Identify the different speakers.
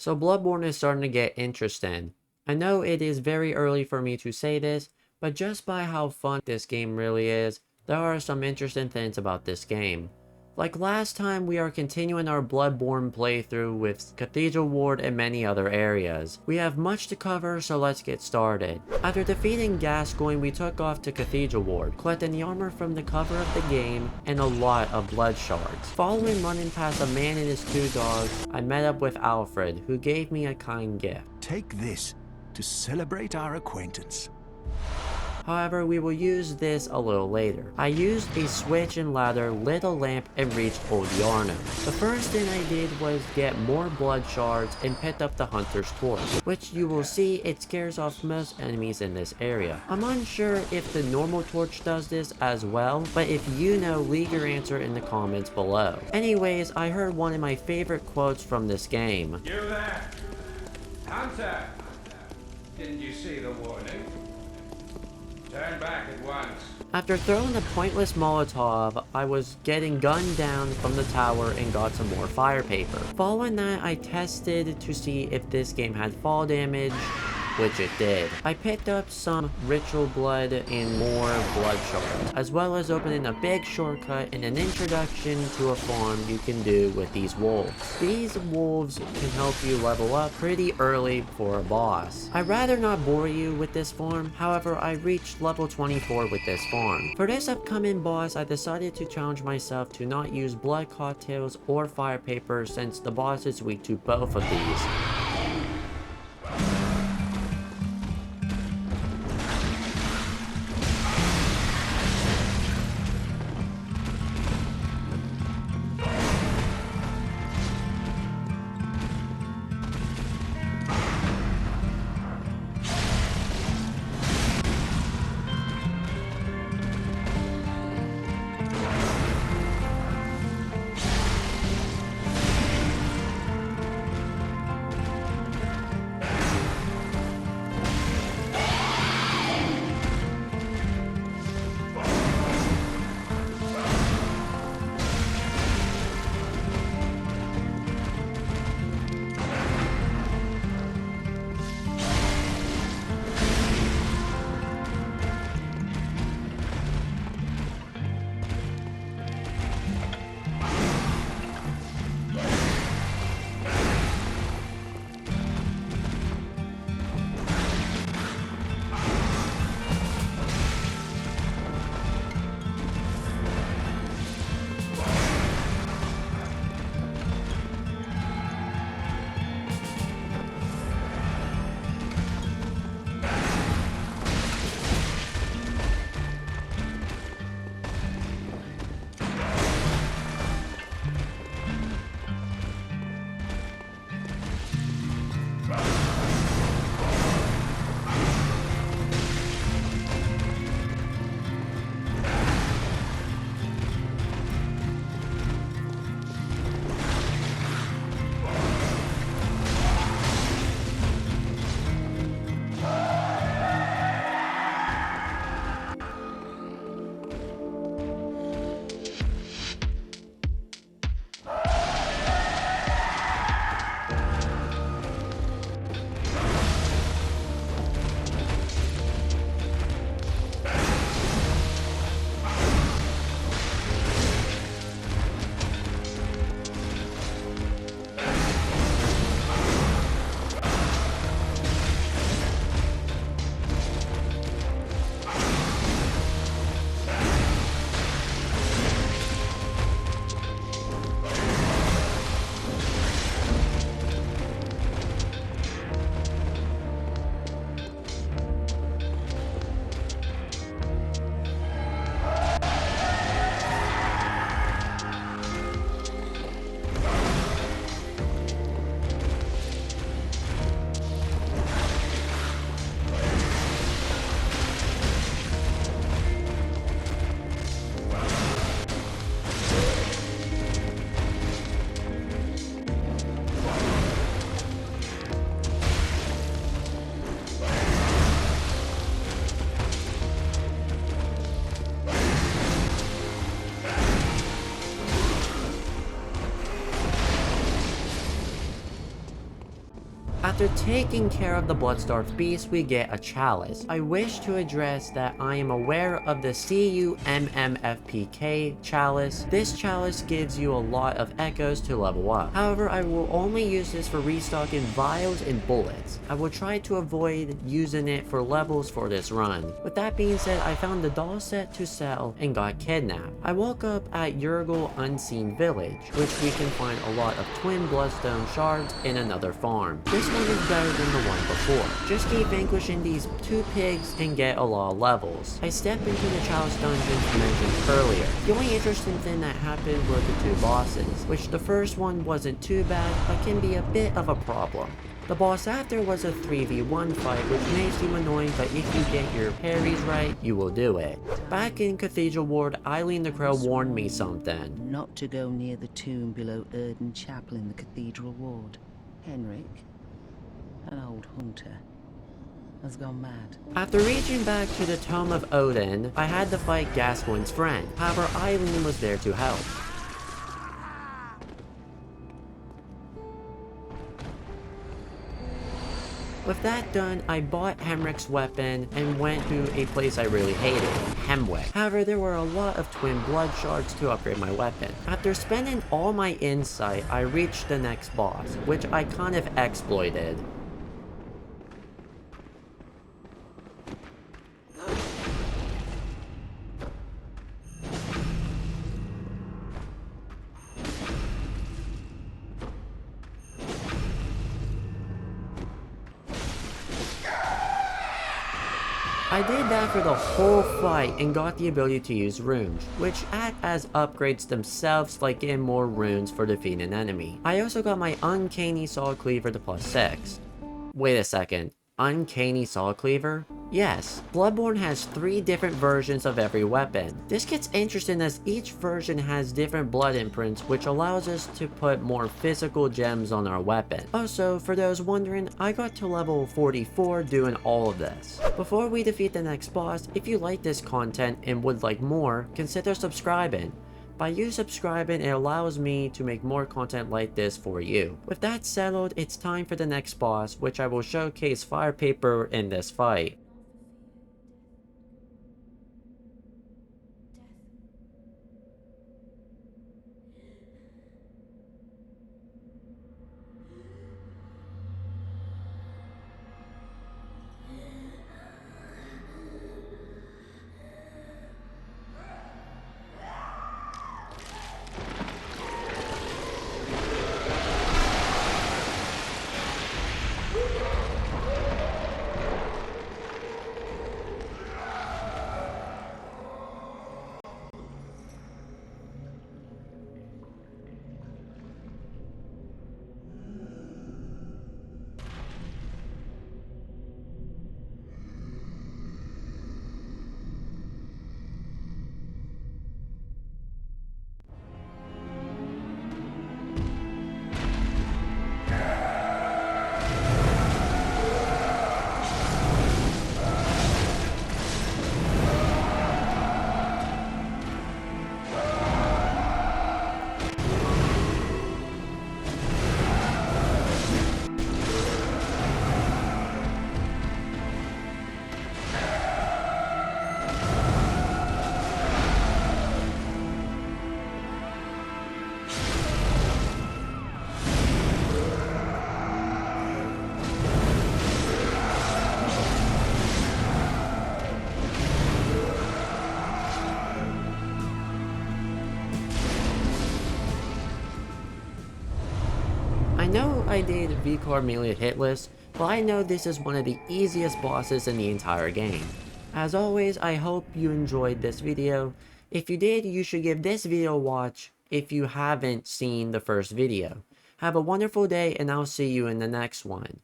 Speaker 1: So Bloodborne is starting to get interesting. I know it is very early for me to say this, but just by how fun this game really is, there are some interesting things about this game. Like last time, we are continuing our Bloodborne playthrough with Cathedral Ward and many other areas. We have much to cover, so let's get started. After defeating Gascoigne, we took off to Cathedral Ward, collecting the armor from the cover of the game and a lot of blood shards. Following running past a man and his 2 dogs, I met up with Alfred, who gave me a kind gift.
Speaker 2: Take this to celebrate our acquaintance.
Speaker 1: However, we will use this a little later. I used a switch and ladder, lit a lamp, and reached Old Yarnum. The first thing I did was get more blood shards and picked up the Hunter's Torch, which you will see it scares off most enemies in this area. I'm unsure if the normal torch does this as well, but if you know, leave your answer in the comments below. Anyways, I heard one of my favorite quotes from this game.
Speaker 3: You there! Hunter! Didn't you see the warning? Turn back at once.
Speaker 1: After throwing a pointless Molotov, I was getting gunned down from the tower and got some more fire paper. Following that, I tested to see if this game had fall damage, which it did. I picked up some ritual blood and more blood shards, as well as opening a big shortcut and an introduction to a farm you can do with these wolves. These wolves can help you level up pretty early for a boss. I'd rather not bore you with this farm, however I reached level 24 with this farm. For this upcoming boss, I decided to challenge myself to not use blood cocktails or fire paper since the boss is weak to both of these. After taking care of the Bloodstarved beast, we get a chalice. I wish to address that I am aware of the CUMMFPK chalice. This chalice gives you a lot of echoes to level up. However, I will only use this for restocking vials and bullets. I will try to avoid using it for levels for this run. With that being said, I found the doll set to sell and got kidnapped. I woke up at Yurgle Unseen Village, which we can find a lot of twin bloodstone shards in another farm. This one is better than the one before. Just keep vanquishing these 2 pigs and get a lot of levels. I stepped into the chalice dungeons mentioned earlier. The only interesting thing that happened were the 2 bosses, which the first one wasn't too bad, but can be a bit of a problem. The boss after was a 3v1 fight, which may seem annoying, but if you get your parries right, you will do it. Back in Cathedral Ward, Eileen the Crow warned me something.
Speaker 4: Not to go near the tomb below Erden Chapel in the Cathedral Ward. Henrik, an old hunter, has gone mad.
Speaker 1: After reaching back to the Tome of Odin, I had to fight Gascoigne's friend. However, Eileen was there to help. With that done, I bought Henrik's weapon and went to a place I really hated, Hemwick. However, there were a lot of twin blood shards to upgrade my weapon. After spending all my insight, I reached the next boss, which I kind of exploited. I did that for the whole fight and got the ability to use runes, which act as upgrades themselves, like getting more runes for defeating an enemy. I also got my Uncanny Saw Cleaver to +6. Wait a second, Uncanny Saw Cleaver? Yes, Bloodborne has 3 different versions of every weapon. This gets interesting as each version has different blood imprints, which allows us to put more physical gems on our weapon. Also, for those wondering, I got to level 44 doing all of this. Before we defeat the next boss, if you like this content and would like more, consider subscribing. By you subscribing, it allows me to make more content like this for you. With that settled, it's time for the next boss, which I will showcase fire paper in this fight. I know I did Vicar Ameila hitless, but I know this is one of the easiest bosses in the entire game. As always, I hope you enjoyed this video. If you did, you should give this video a watch if you haven't seen the first video. Have a wonderful day, and I'll see you in the next one.